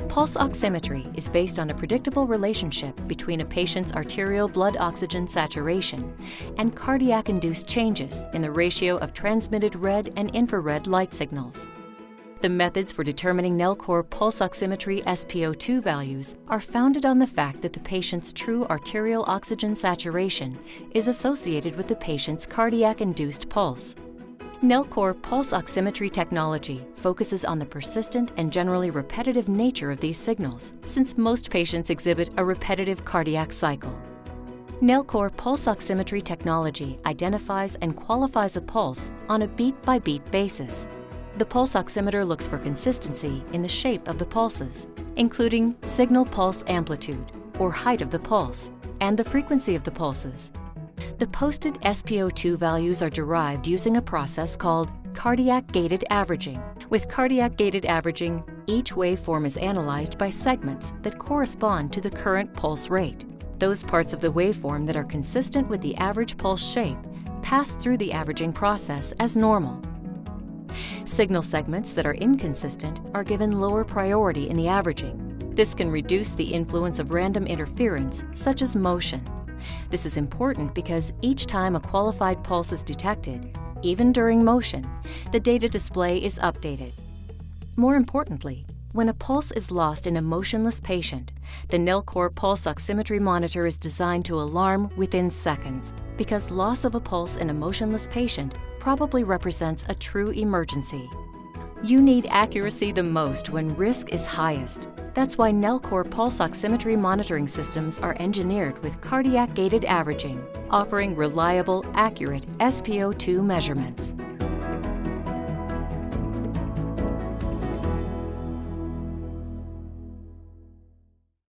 Pulse oximetry is based on a predictable relationship between a patient's arterial blood oxygen saturation and cardiac-induced changes in the ratio of transmitted red and infrared light signals. The methods for determining Nellcor pulse oximetry SpO2 values are founded on the fact that the patient's true arterial oxygen saturation is associated with the patient's cardiac-induced pulse. Nellcor Pulse Oximetry Technology focuses on the persistent and generally repetitive nature of these signals, since most patients exhibit a repetitive cardiac cycle. Nellcor Pulse Oximetry Technology identifies and qualifies a pulse on a beat-by-beat basis. The pulse oximeter looks for consistency in the shape of the pulses, including signal pulse amplitude, or height of the pulse, and the frequency of the pulses. The posted SpO2 values are derived using a process called cardiac-gated averaging. With cardiac-gated averaging, each waveform is analyzed by segments that correspond to the current pulse rate. Those parts of the waveform that are consistent with the average pulse shape pass through the averaging process as normal. Signal segments that are inconsistent are given lower priority in the averaging. This can reduce the influence of random interference, such as motion. This is important because each time a qualified pulse is detected, even during motion, the data display is updated. More importantly, when a pulse is lost in a motionless patient, the Nellcor pulse oximetry monitor is designed to alarm within seconds, because loss of a pulse in a motionless patient probably represents a true emergency. You need accuracy the most when risk is highest. That's why Nellcor pulse oximetry monitoring systems are engineered with cardiac-gated averaging, offering reliable, accurate SpO2 measurements.